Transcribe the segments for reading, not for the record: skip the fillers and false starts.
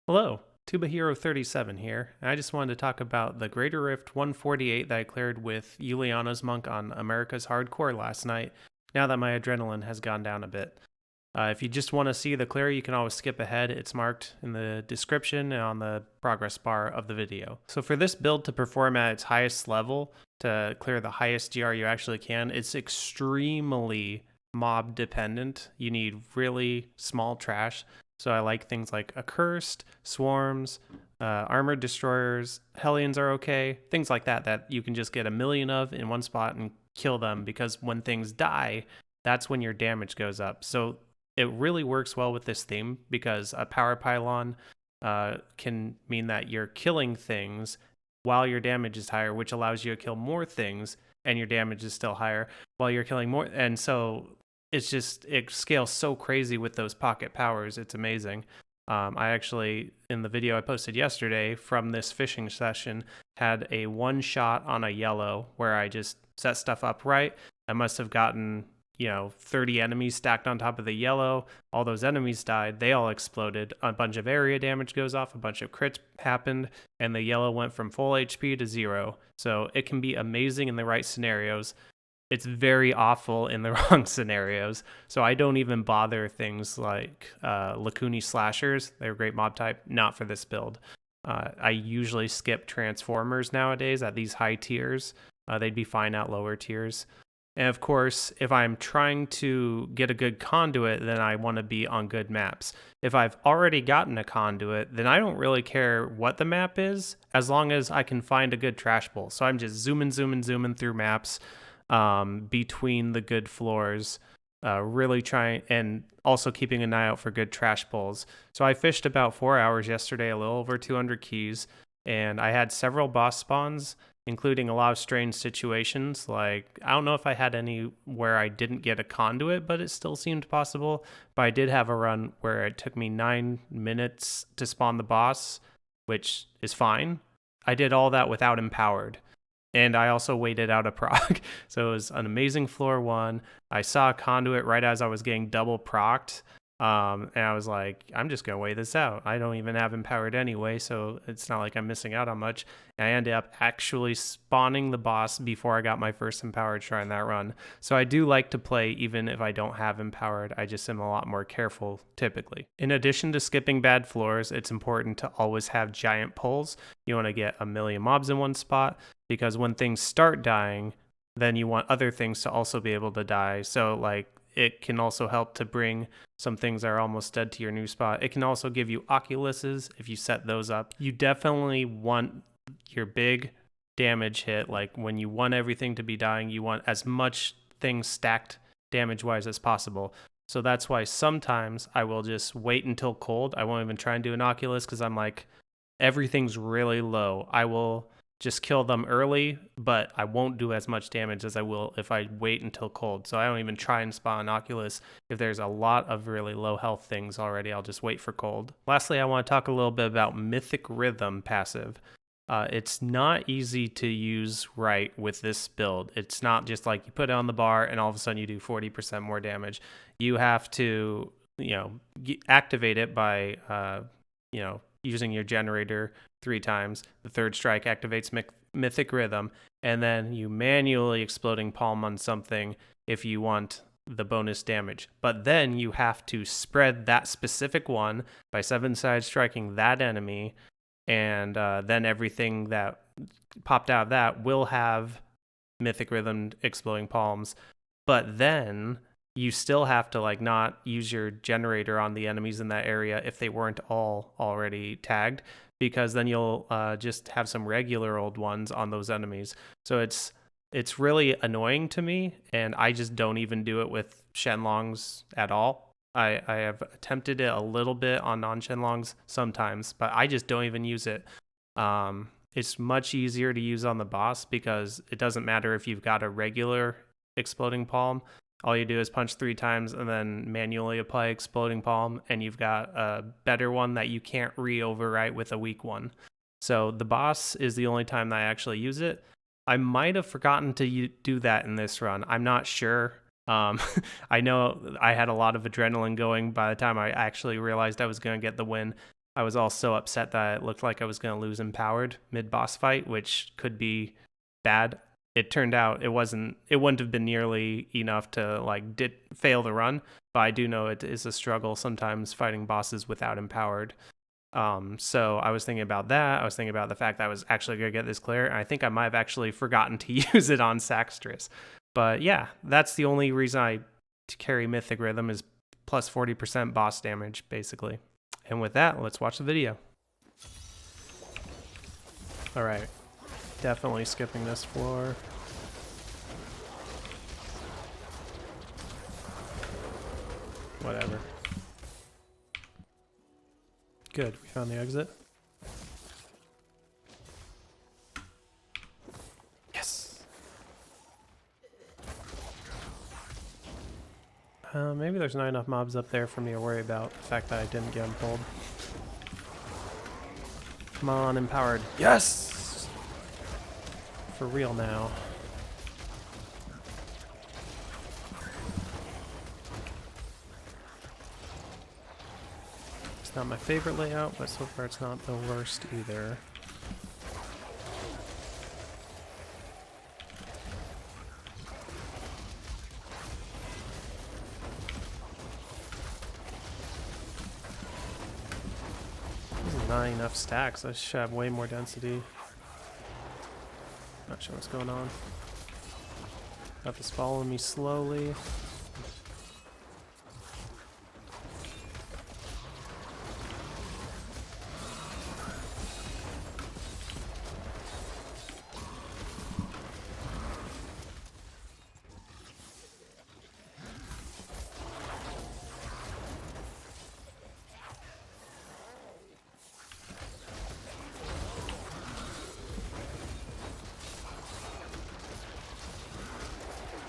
Hello, Tuba Hero 37 here. And I just wanted to talk about the Greater Rift 148 that I cleared with Uliana's Monk on America's Hardcore last night, now that my adrenaline has gone down a bit. If you just want to see the clear, you can always skip ahead. It's marked in the description and on the progress bar of the video. So for this build to perform at its highest level, to clear the highest GR you actually can, it's extremely mob dependent. You need really small trash. So I like things like Accursed, Swarms, Armored Destroyers, Hellions are okay, things like that that you can just get a million of in one spot and kill them, because when things die, that's when your damage goes up. So it really works well with this theme, because a power pylon can mean that you're killing things while your damage is higher, which allows you to kill more things and your damage is still higher while you're killing more. And so it scales so crazy with those pocket powers. It's amazing. I actually, in the video I posted yesterday from this fishing session, had a one shot on a yellow where I just set stuff up right. I must have gotten 30 enemies stacked on top of the yellow. All those enemies died. They all exploded. A bunch of area damage goes off. A bunch of crits happened. And the yellow went from full HP to 0. So it can be amazing in the right scenarios. It's very awful in the wrong scenarios. So I don't even bother things like Lacuni Slashers. They're a great mob type. Not for this build. I usually skip Transformers nowadays at these high tiers. They'd be fine at lower tiers. And of course, if I'm trying to get a good conduit, then I want to be on good maps. If I've already gotten a conduit, then I don't really care what the map is, as long as I can find a good trash bowl. So I'm just zooming through maps between the good floors, really trying, and also keeping an eye out for good trash bowls. So I fished about 4 hours yesterday, a little over 200 keys, and I had several boss spawns, including a lot of strange situations. Like, I don't know if I had any where I didn't get a conduit, but it still seemed possible. But I did have a run where it took me 9 minutes to spawn the boss, which is fine. I did all that without empowered. And I also waited out a proc. So it was an amazing floor 1. I saw a conduit right as I was getting double procced. And I was like, I'm just going to wait this out. I don't even have empowered anyway, so it's not like I'm missing out on much. And I ended up actually spawning the boss before I got my first empowered shrine that run. So I do like to play even if I don't have empowered. I just am a lot more careful typically. In addition to skipping bad floors, it's important to always have giant pulls. You want to get a million mobs in one spot, because when things start dying, then you want other things to also be able to die. So like, it can also help to bring some things that are almost dead to your new spot. It can also give you Oculuses if you set those up. You definitely want your big damage hit. Like when you want everything to be dying, you want as much things stacked damage-wise as possible. So that's why sometimes I will just wait until cold. I won't even try and do an Oculus, because I'm like, everything's really low. I will just kill them early, but I won't do as much damage as I will if I wait until cold. So I don't even try and spawn an Oculus. If there's a lot of really low health things already, I'll just wait for cold. Lastly, I want to talk a little bit about Mythic Rhythm passive. It's not easy to use right with this build. It's not just like you put it on the bar and all of a sudden you do 40% more damage. You have to, activate it by, using your generator 3 times. The third strike activates Mythic Rhythm, and then you manually exploding palm on something if you want the bonus damage. But then you have to spread that specific one by 7-side striking that enemy, and then everything that popped out of that will have Mythic Rhythm exploding palms. But then you still have to not use your generator on the enemies in that area if they weren't all already tagged, because then you'll just have some regular old ones on those enemies. So it's really annoying to me, and I just don't even do it with Shenlongs at all. I have attempted it a little bit on non-Shenlongs sometimes, but I just don't even use it. It's much easier to use on the boss, because it doesn't matter if you've got a regular exploding palm. All you do is punch 3 times and then manually apply exploding palm, and you've got a better one that you can't re-overwrite with a weak one. So the boss is the only time that I actually use it. I might have forgotten to do that in this run. I'm not sure. I know I had a lot of adrenaline going by the time I actually realized I was going to get the win. I was also upset that it looked like I was going to lose empowered mid-boss fight, which could be bad. It turned out it wouldn't have been nearly enough to like fail the run, but I do know it is a struggle sometimes fighting bosses without empowered. So I was thinking about that. I was thinking about the fact that I was actually going to get this clear, and I think I might have actually forgotten to use it on Saxtris. But yeah, that's the only reason I carry Mythic Rhythm is plus 40% boss damage, basically. And with that, let's watch the video. All right, definitely skipping this floor. Whatever. Good, we found the exit. Yes! Maybe there's not enough mobs up there for me to worry about the fact that I didn't get them pulled. Come on, empowered. Yes! For real now. Not my favorite layout, but so far it's not the worst either. This is not enough stacks. I should have way more density. Not sure what's going on. Stuff is following me slowly.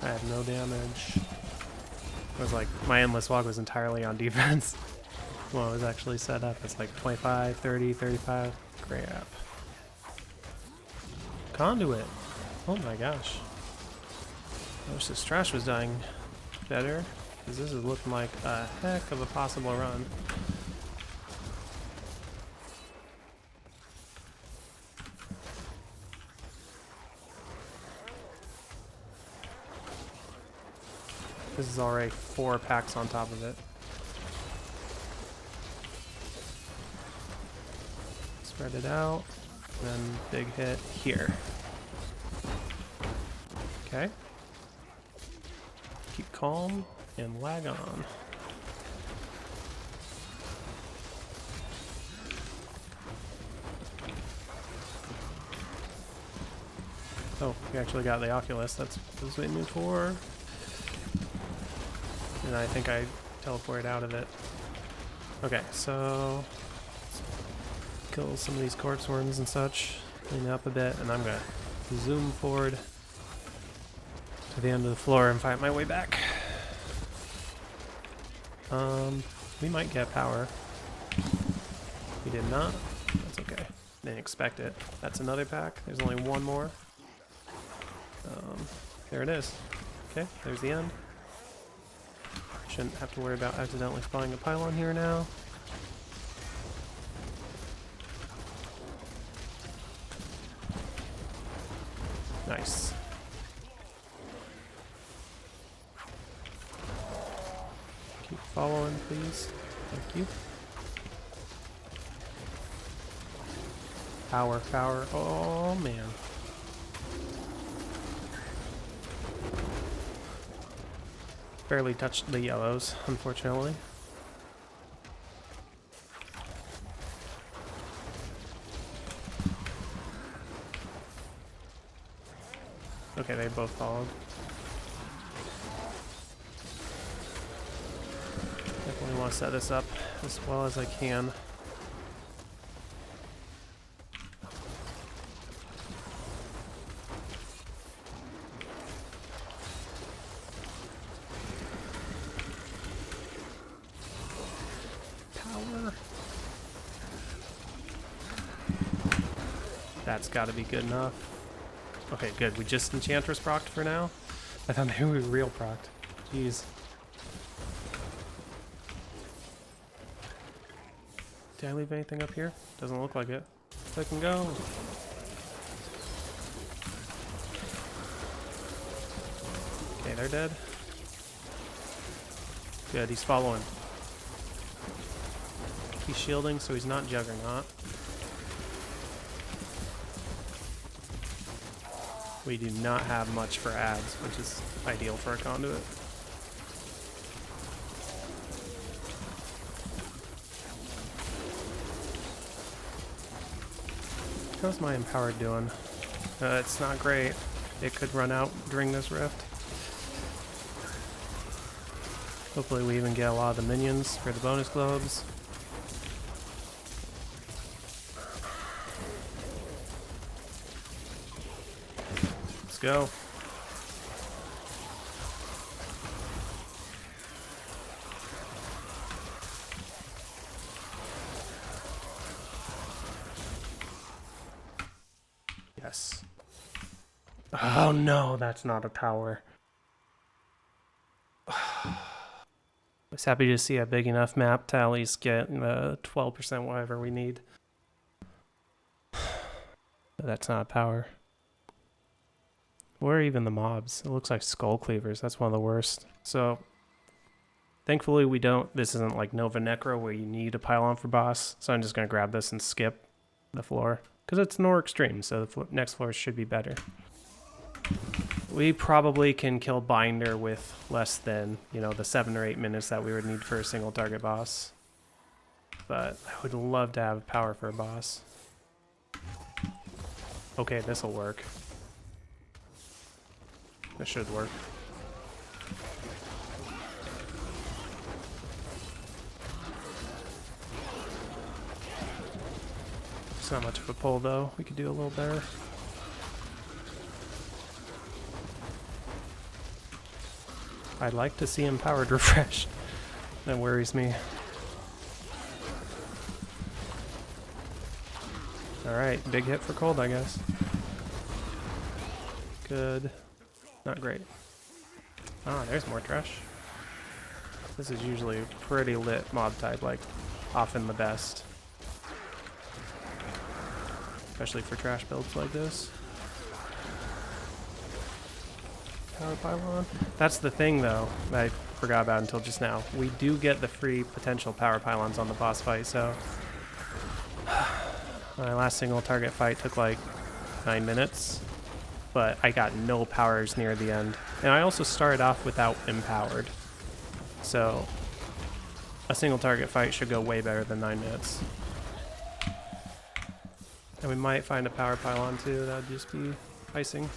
I had no damage. It was like, my Endless Walk was entirely on defense. Well, it was actually set up. It's like 25, 30, 35. Crap. Conduit. Oh my gosh. I wish this trash was dying better, because this is looking like a heck of a possible run. This is already 4 packs on top of it. Spread it out, and then big hit here. Okay. Keep calm and lag on. Oh, we actually got the Oculus. That's what I was waiting for. And I think I teleported out of it. Okay, so let's kill some of these corpse worms and such, clean it up a bit, and I'm gonna zoom forward to the end of the floor and fight my way back. We might get power. We did not. That's okay. Didn't expect it. That's another pack. There's only one more. There it is. Okay, there's the end. Shouldn't have to worry about accidentally spawning a pylon here now. Nice. Keep following, please. Thank you. Power, power. Oh, man. Barely touched the yellows, unfortunately. Okay, they both followed. Definitely want to set this up as well as I can. That's got to be good enough. Okay, good. We just Enchantress procced for now. I thought maybe we were real procced. Jeez. Did I leave anything up here? Doesn't look like it. I can go. Okay, they're dead. Good, he's following. He's shielding, so he's not Juggernaut. We do not have much for ads, which is ideal for a conduit. How's my empowered doing? It's not great. It could run out during this rift. Hopefully we even get a lot of the minions for the bonus globes. Let's go. Yes. Oh no, that's not a power. I was happy to see a big enough map to at least get 12% whatever we need. But that's not a power. Where are even the mobs? It looks like skull cleavers. That's one of the worst. So, thankfully we don't. This isn't like Nova Necro where you need a pylon for boss. So I'm just going to grab this and skip the floor. Because it's Nor Extreme, so the next floor should be better. We probably can kill Binder with less than, you know, the 7 or 8 minutes that we would need for a single target boss. But I would love to have power for a boss. Okay, this'll work. This should work. It's not much of a pull though. We could do a little better. I'd like to see empowered refresh. That worries me. Alright, big hit for cold, I guess. Good. Not great. Ah, there's more trash. This is usually a pretty lit mob type, like often the best. Especially for trash builds like this. Power pylon. That's the thing though, that I forgot about until just now. We do get the free potential power pylons on the boss fight, so my last single target fight took like 9 minutes, but I got no powers near the end. And I also started off without empowered. So a single target fight should go way better than 9 minutes. And we might find a power pylon too, that would just be icing.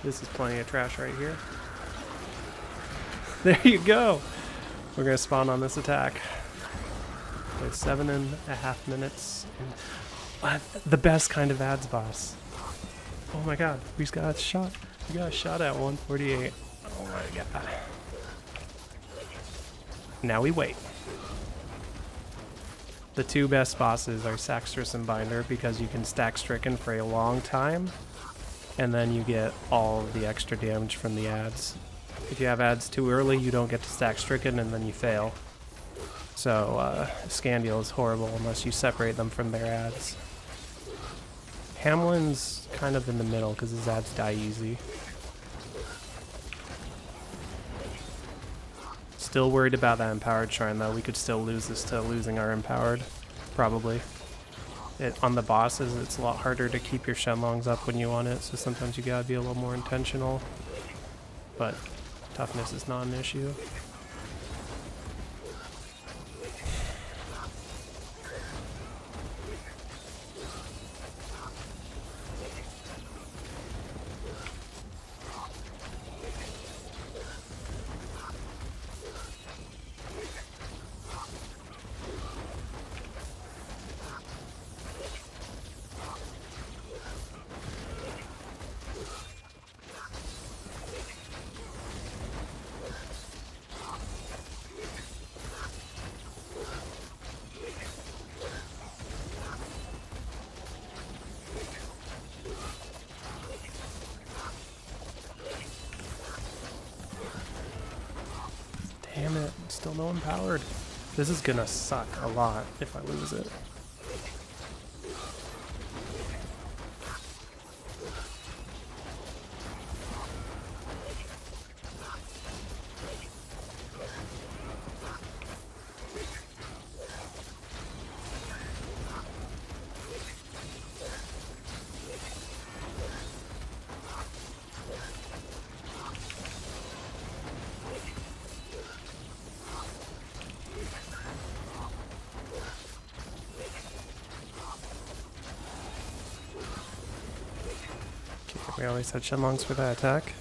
This is plenty of trash right here. There you go! We're gonna spawn on this attack. With 7.5 minutes. The best kind of ads boss. Oh my god, we just got a shot. We got a shot at 148. Oh my god. Now we wait. The two best bosses are Saxtris and Binder because you can stack Stricken for a long time, and then you get all of the extra damage from the ads. If you have ads too early, you don't get to stack Stricken, and then you fail. So Scandial is horrible unless you separate them from their ads. Hamlin's kind of in the middle because his ads die easy. Still worried about that empowered shrine though. We could still lose this to losing our empowered, probably. On the bosses, it's a lot harder to keep your Shenlongs up when you want it, so sometimes you gotta be a little more intentional. But toughness is not an issue. Damn it, still no empowered. This is gonna suck a lot if I lose it. We always had Shenlongs for that attack.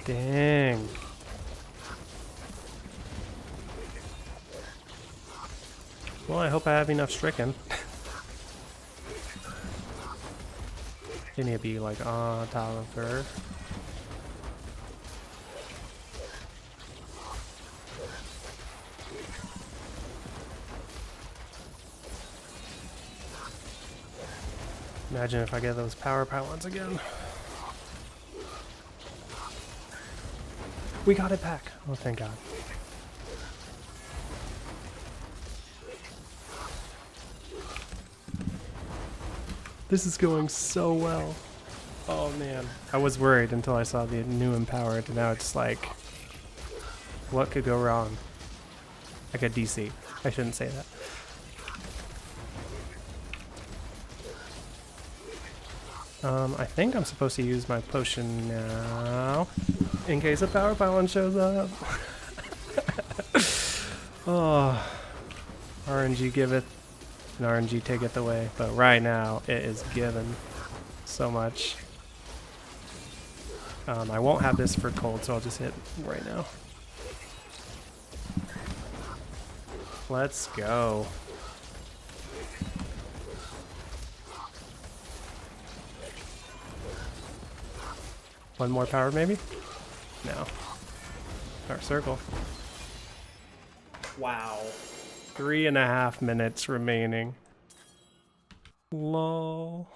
Dang. Well, I hope I have enough stricken. They need to be like on top of her. Imagine if I get those power pylons again. We got it back. Oh, thank God. This is going so well. Oh man. I was worried until I saw the new empowered, and now it's like, what could go wrong? Like a DC. I shouldn't say that. I think I'm supposed to use my potion now, in case a power pylon shows up. Oh, RNG giveth, and RNG taketh away. But right now, it is given so much. I won't have this for cold, so I'll just hit right now. Let's go. One more power, maybe? No. Our circle. Wow. 3.5 minutes remaining. Lol.